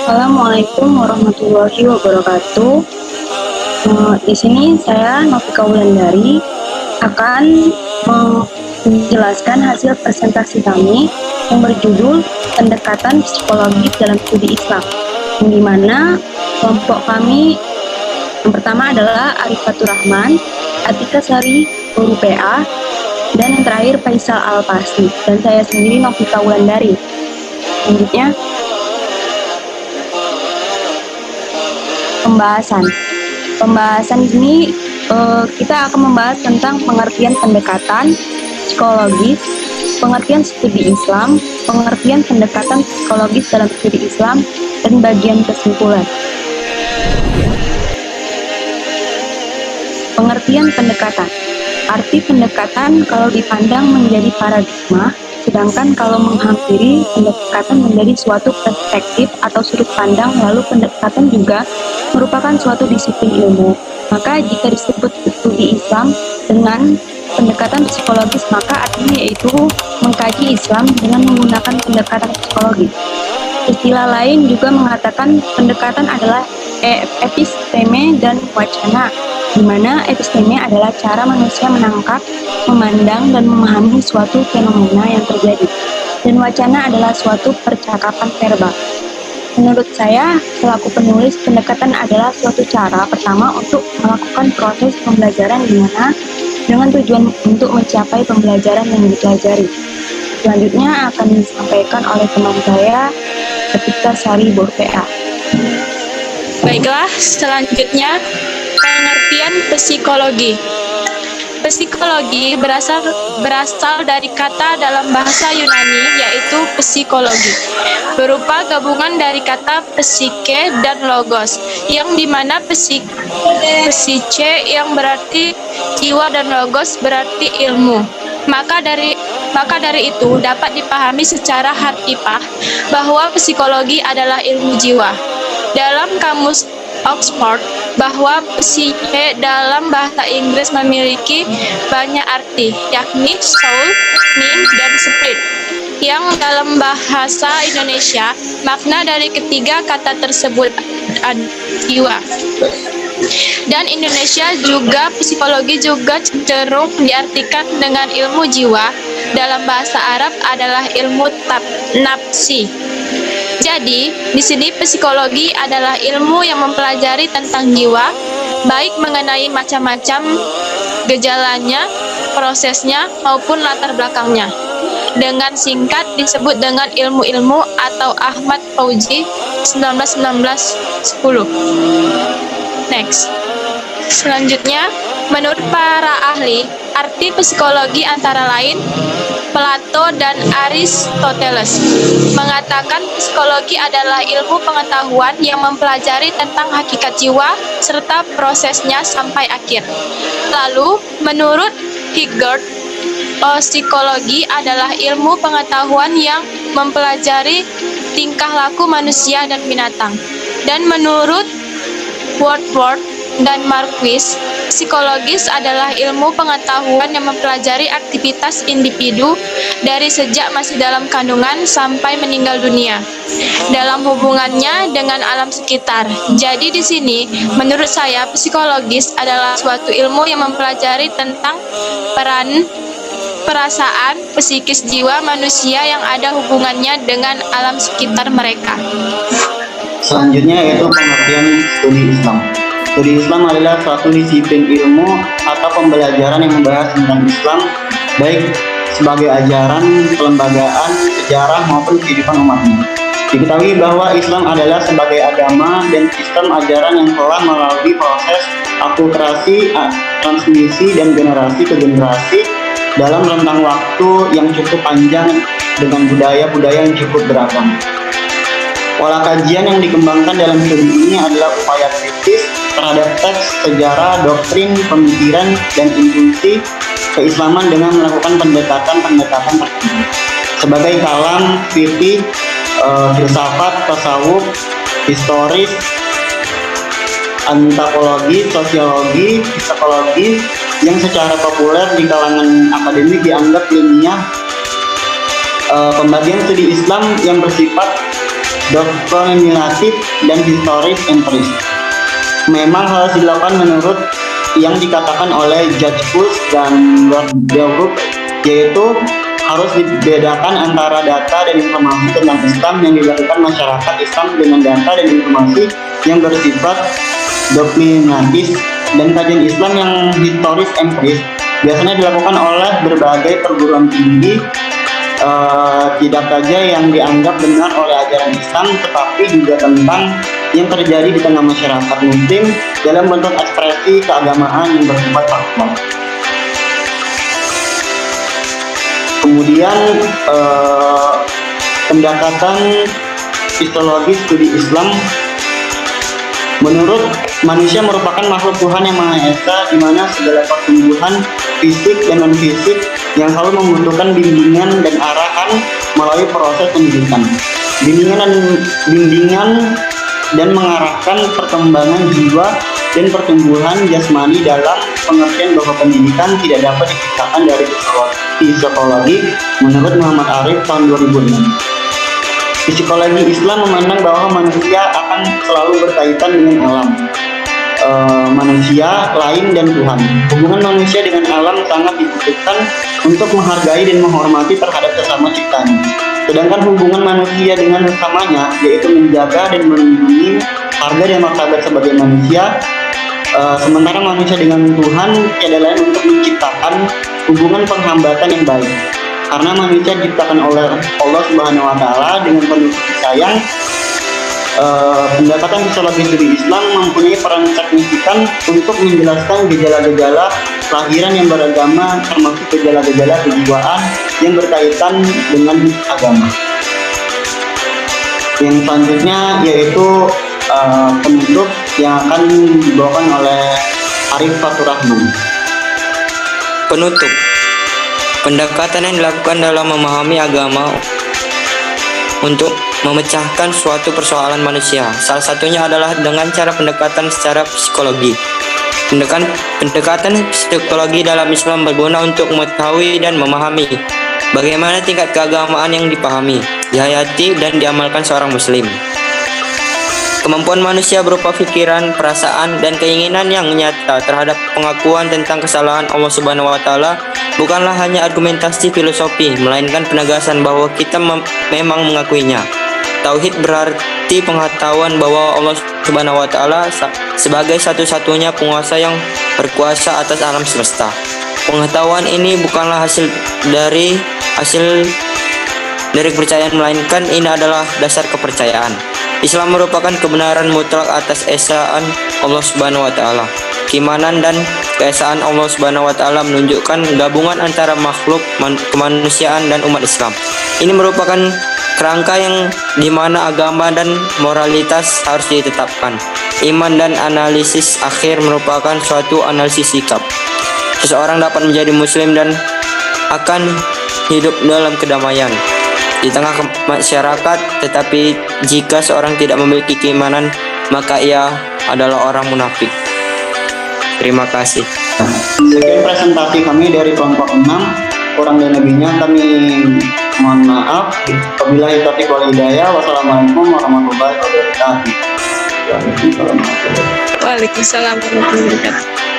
Assalamualaikum warahmatullahi wabarakatuh. Di sini saya Novika Wulandari akan menjelaskan hasil presentasi kami yang berjudul Pendekatan Psikologis dalam Studi Islam. Yang dimana kelompok kami yang pertama adalah Arifatur Rahman, Atika Sari, Guru PA, dan yang terakhir Faisal Al-Pasi, dan saya sendiri Novika Wulandari. Selanjutnya, Pembahasan ini kita akan membahas tentang pengertian pendekatan psikologis, pengertian studi Islam, pengertian pendekatan psikologis dalam studi Islam, dan bagian kesimpulan. Pengertian pendekatan. Arti pendekatan kalau dipandang menjadi paradigma, sedangkan kalau menghampiri, pendekatan menjadi suatu perspektif atau sudut pandang, lalu pendekatan juga merupakan suatu disiplin ilmu. Maka jika disebut studi Islam dengan pendekatan psikologis, maka artinya yaitu mengkaji Islam dengan menggunakan pendekatan psikologis. Istilah lain juga mengatakan pendekatan adalah episteme dan wacana, di mana episteme adalah cara manusia menangkap, memandang, dan memahami suatu fenomena yang terjadi, dan wacana adalah suatu percakapan verbal. Menurut saya, selaku penulis, pendekatan adalah suatu cara pertama untuk melakukan proses pembelajaran di mana dengan tujuan untuk mencapai pembelajaran yang dipelajari. Selanjutnya akan disampaikan oleh teman saya, Atika Sari, Guru PA. Baiklah, selanjutnya pengertian psikologi. Psikologi berasal dari kata dalam bahasa Yunani yaitu psikologi, berupa gabungan dari kata psike dan logos, yang dimana psiche yang berarti jiwa dan logos berarti ilmu. Maka dari itu dapat dipahami secara harfiah bahwa psikologi adalah ilmu jiwa. Dalam kamus Oxford, bahwa psike dalam bahasa Inggris memiliki banyak arti, yakni soul, mind, dan spirit. Yang dalam bahasa Indonesia, makna dari ketiga kata tersebut adalah jiwa. Dan Indonesia juga psikologi juga cenderung diartikan dengan ilmu jiwa. Dalam bahasa Arab adalah ilmu nafsi. Jadi, di sini psikologi adalah ilmu yang mempelajari tentang jiwa, baik mengenai macam-macam gejalanya, prosesnya, maupun latar belakangnya. Dengan singkat disebut dengan ilmu-ilmu atau Ahmad Fauzi 1910. Next. Selanjutnya, menurut para ahli, arti psikologi antara lain Plato dan Aristoteles mengatakan psikologi adalah ilmu pengetahuan yang mempelajari tentang hakikat jiwa serta prosesnya sampai akhir. Lalu, menurut Hegel, psikologi adalah ilmu pengetahuan yang mempelajari tingkah laku manusia dan binatang. Dan menurut Wordsworth dan Marquis, psikologis adalah ilmu pengetahuan yang mempelajari aktivitas individu dari sejak masih dalam kandungan sampai meninggal dunia dalam hubungannya dengan alam sekitar. Jadi di sini menurut saya psikologis adalah suatu ilmu yang mempelajari tentang peran perasaan psikis jiwa manusia yang ada hubungannya dengan alam sekitar mereka. Selanjutnya yaitu pengertian studi Islam. Studi Islam adalah suatu disiplin ilmu atau pembelajaran yang membahas tentang Islam, baik sebagai ajaran, kelembagaan, sejarah maupun kehidupan umatnya. Diketahui bahwa Islam adalah sebagai agama dan sistem ajaran yang telah melalui proses akulturasi, transmisi, dan generasi ke generasi dalam rentang waktu yang cukup panjang dengan budaya-budaya yang cukup beragam. Pola kajian yang dikembangkan dalam studi ini adalah upaya kritis terhadap teks, sejarah, doktrin, pemikiran, dan intuisi keislaman dengan melakukan pendekatan-pendekatan tertentu sebagai kalam, fikih, filsafat, tasawuf, historis, antropologi, sosiologi, psikologi yang secara populer di kalangan akademik dianggap ilmiah. Pembagian studi Islam yang bersifat doktrinalisatif, dan historis empiris. Memang harus dilakukan menurut yang dikatakan oleh Judge Fuchs dan Lord Delbruck, yaitu harus dibedakan antara data dan informasi tentang Islam yang dilakukan masyarakat Islam dengan data dan informasi yang bersifat doktrinalitis, dan kajian Islam yang historis empiris biasanya dilakukan oleh berbagai perguruan tinggi, tidak saja yang dianggap benar oleh ajaran Islam, tetapi juga tentang yang terjadi di tengah masyarakat Muslim dalam bentuk ekspresi keagamaan yang bersifat faktual. Kemudian pendekatan kristologis studi Islam. Menurut manusia merupakan makhluk Tuhan yang Maha Esa, di mana segala pertumbuhan fisik dan non-fisik yang selalu membutuhkan bimbingan dan arahan melalui proses pendidikan. Bimbingan dan mengarahkan perkembangan jiwa dan pertumbuhan jasmani dalam pengertian bahwa pendidikan tidak dapat dipisahkan dari psikologi menurut Muhammad Arif tahun 2006. Psikologi Islam memandang bahwa manusia akan selalu berkaitan dengan alam, manusia lain dan Tuhan. Hubungan manusia dengan alam sangat dibutuhkan untuk menghargai dan menghormati terhadap sesama ciptaan. Sedangkan hubungan manusia dengan sesamanya, yaitu menjaga dan melindungi harga dan martabat sebagai manusia, sementara manusia dengan Tuhan tiada lain untuk menciptakan hubungan penghambatan yang baik. Karena manusia diciptakan oleh Allah Subhanahu wa Ta'ala dengan penuh kasih sayang. Pendekatan psikologi studi Islam mempunyai peran signifikan untuk menjelaskan gejala-gejala kelahiran yang beragama, termasuk gejala-gejala kejiwaan yang berkaitan dengan agama. Yang selanjutnya yaitu penutup yang akan dibawakan oleh Arif Fatur Rahman. Penutup. Pendekatan yang dilakukan dalam memahami agama untuk memecahkan suatu persoalan manusia. Salah satunya adalah dengan cara pendekatan secara psikologi. Pendekatan psikologi dalam Islam berguna untuk mengetahui dan memahami bagaimana tingkat keagamaan yang dipahami, dihayati, dan diamalkan seorang muslim. Kemampuan manusia berupa pikiran, perasaan, dan keinginan yang nyata terhadap pengakuan tentang kesalahan Allah Subhanahu wa Ta'ala bukanlah hanya argumentasi filosofi, melainkan penegasan bahwa kita memang mengakuinya. Tauhid berarti pengetahuan bahwa Allah Subhanahu wa Ta'ala sebagai satu-satunya penguasa yang berkuasa atas alam semesta. Pengetahuan ini bukanlah hasil dari kepercayaan, melainkan ini adalah dasar kepercayaan. Islam merupakan kebenaran mutlak atas esaan Allah Subhanahu wa Ta'ala. Keimanan dan keesaan Allah Subhanahu wa Ta'ala menunjukkan gabungan antara makhluk, kemanusiaan, dan umat Islam. Ini merupakan kerangka yang dimana agama dan moralitas harus ditetapkan. Iman dan analisis akhir merupakan suatu analisis sikap. Seseorang dapat menjadi muslim dan akan hidup dalam kedamaian di tengah masyarakat, tetapi jika seorang tidak memiliki keimanan, maka ia adalah orang munafik. Terima kasih. Sekian presentasi kami dari kelompok 6. Kurang dan lebihnya kami mohon maaf. Wabillahi taufiq wal hidayah. Wassalamualaikum warahmatullahi wabarakatuh. Waalaikumsalam warahmatullahi wabarakatuh.